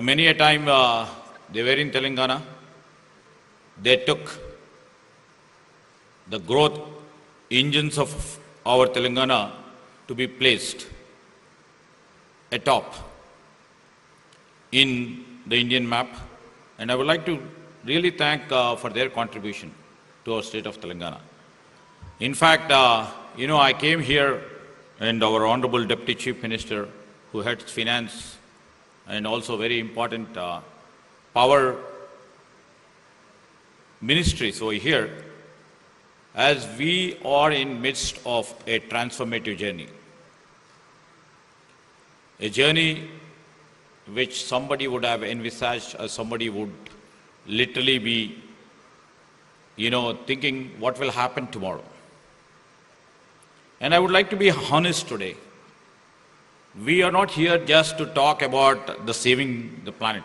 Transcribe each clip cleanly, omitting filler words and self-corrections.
Many a time they were in Telangana, they took the growth engines of our Telangana to be placed atop in the Indian map. And I would like to really thank for their contribution to our state of Telangana. In fact, I came here and our Honorable Deputy Chief Minister, who heads finance and also very important power ministries over here, as we are in midst of a transformative journey. A journey which somebody would have envisaged, or somebody would literally be, thinking what will happen tomorrow. And I would like to be honest today. We are not here just to talk about the saving the planet.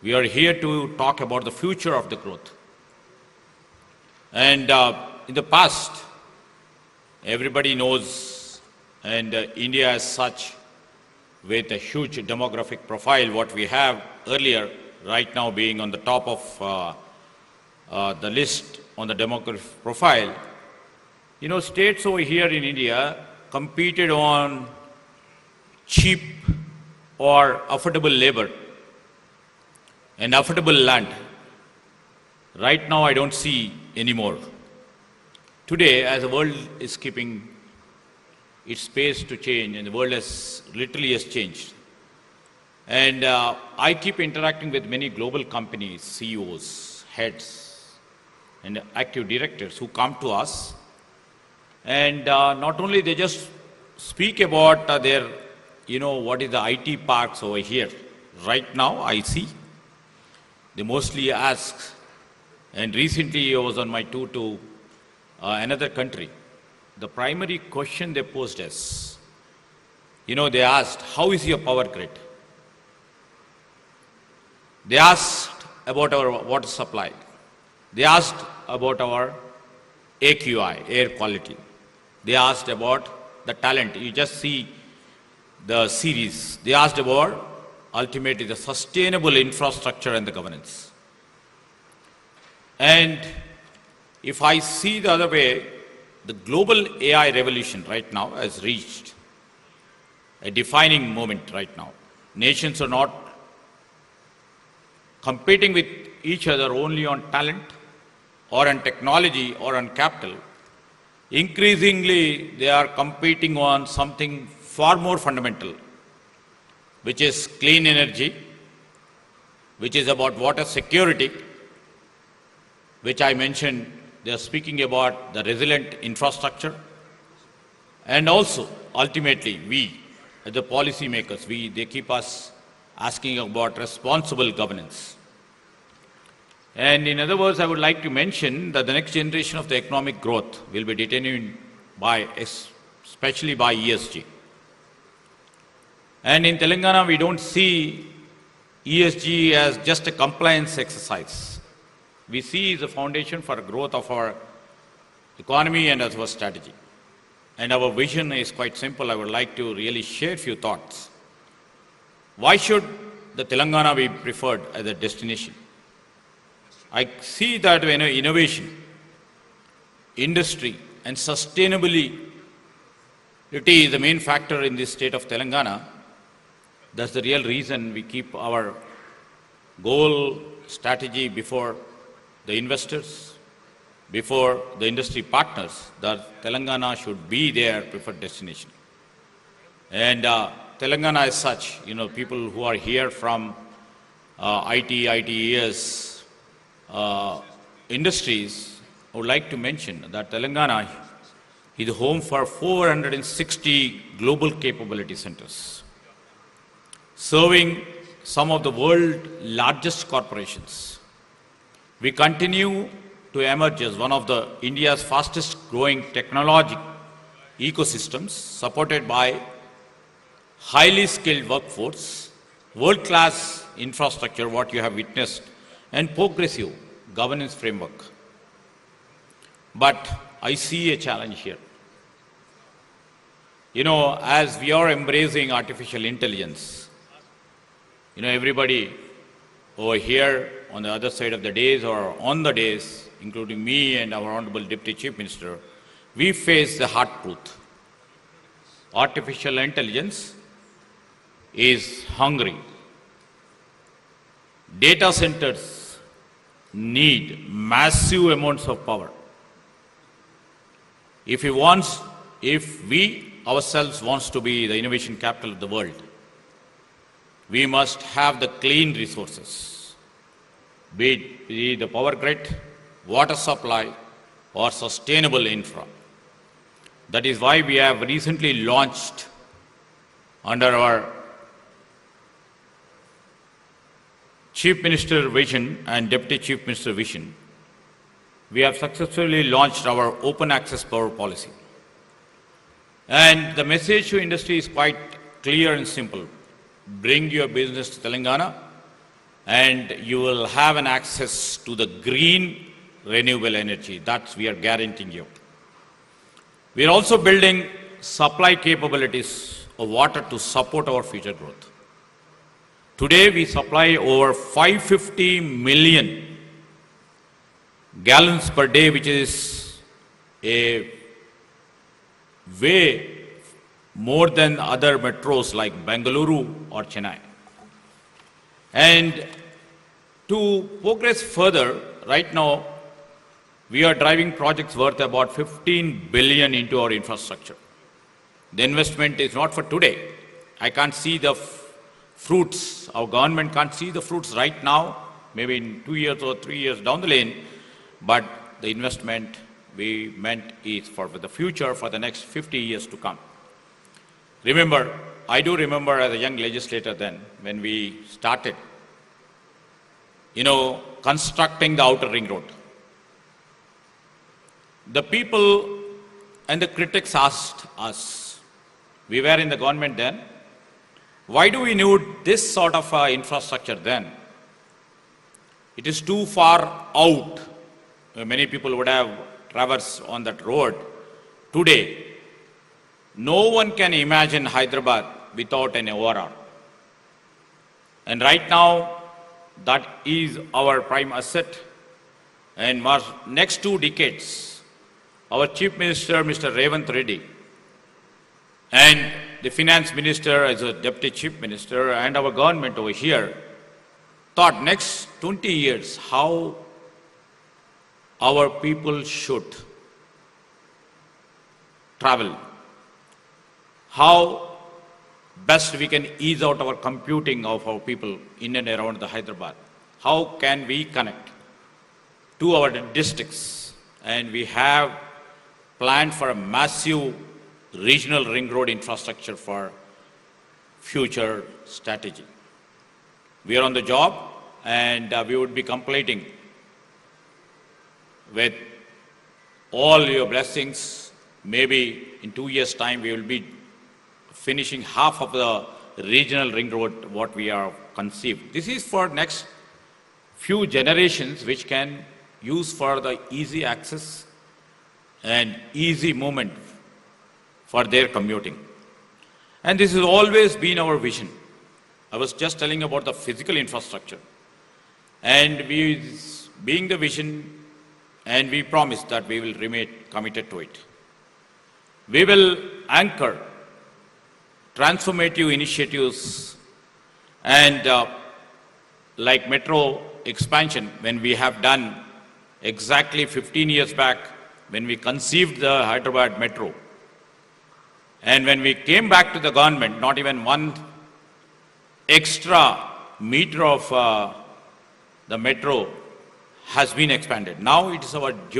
We are here to talk about the future of the growth. And in the past, everybody knows, and India as such, with a huge demographic profile, what we have earlier, right now being on the top of the list on the demographic profile, states over here in India competed on cheap or affordable labor and affordable land. Right now I don't see anymore. Today, as the world is keeping its pace to change, and the world has literally changed. And I keep interacting with many global companies, CEOs, heads, and active directors who come to us. And not only they just speak about their, what is the IT parks over here. Right now, I see. They mostly ask, and recently I was on my tour to another country. The primary question they posed is, they asked, how is your power grid? They asked about our water supply. They asked about our AQI, air quality. They asked about the talent. You just see the series. They asked about, ultimately, the sustainable infrastructure and the governance. And if I see the other way, the global AI revolution right now has reached a defining moment right now. Nations are not competing with each other only on talent or on technology or on capital. Increasingly, they are competing on something far more fundamental, which is clean energy, which is about water security, which I mentioned. They are speaking about the resilient infrastructure, and also ultimately we, as the policy makers, they keep us asking about responsible governance. And in other words, I would like to mention that the next generation of the economic growth will be determined especially by ESG. And in Telangana, we don't see ESG as just a compliance exercise. We see the foundation for growth of our economy and as our strategy. And our vision is quite simple. I would like to really share a few thoughts. Why should the Telangana be preferred as a destination? I see that innovation, industry, and sustainability is the main factor in this state of Telangana. That's the real reason we keep our goal strategy before the investors, before the industry partners, that Telangana should be their preferred destination. And Telangana as such, people who are here from ITES industries, I would like to mention that Telangana is home for 460 global capability centers, serving some of the world's largest corporations. We continue to emerge as one of the India's fastest growing technology ecosystems, supported by highly skilled workforce, world-class infrastructure, what you have witnessed, and progressive governance framework. But I see a challenge here. As we are embracing artificial intelligence, everybody over here on the other side of the days or on the days, including me and our Honorable Deputy Chief Minister, we face the hard truth. Artificial intelligence is hungry. Data centers need massive amounts of power. If we ourselves wants to be the innovation capital of the world, we must have the clean resources, be it the power grid, water supply, or sustainable infra. That is why we have recently launched, under our Chief Minister vision and Deputy Chief Minister vision, we have successfully launched our open access power policy. And the message to industry is quite clear and simple. Bring your business to Telangana and you will have an access to the green renewable energy. That's we are guaranteeing you. We are also building supply capabilities of water to support our future growth. Today we supply over 550 million gallons per day, which is a way more than other metros like Bengaluru or Chennai. And to progress further, right now, we are driving projects worth about 15 billion into our infrastructure. The investment is not for today. I can't see the fruits. Our government can't see the fruits right now, maybe in 2 years or 3 years down the lane, but the investment we meant is for the future, for the next 50 years to come. Remember, I do remember as a young legislator then, when we started, constructing the outer ring road. The people and the critics asked us, we were in the government then, why do we need this sort of infrastructure then? It is too far out. Many people would have traversed on that road. Today, no one can imagine Hyderabad without an ORR. And right now, that is our prime asset. And next 2 decades, our Chief Minister, Mr. Revant Reddy, and the Finance Minister as a Deputy Chief Minister, and our government over here, thought next 20 years how our people should travel, how best we can ease out our computing of our people in and around the Hyderabad, how can we connect to our districts, and we have planned for a massive regional ring road infrastructure for future strategy. We are on the job, and we would be completing with all your blessings. Maybe in 2 years' time, we will be finishing half of the regional ring road what we are conceived. This is for next few generations, which can use for the easy access and easy movement for their commuting. And this has always been our vision. I was just telling about the physical infrastructure. And being the vision, and we promise that we will remain committed to it. We will anchor transformative initiatives and like metro expansion, when we have done exactly 15 years back when we conceived the Hyderabad metro. And when we came back to the government, not even 1 extra meter of the metro has been expanded. Now it is our duty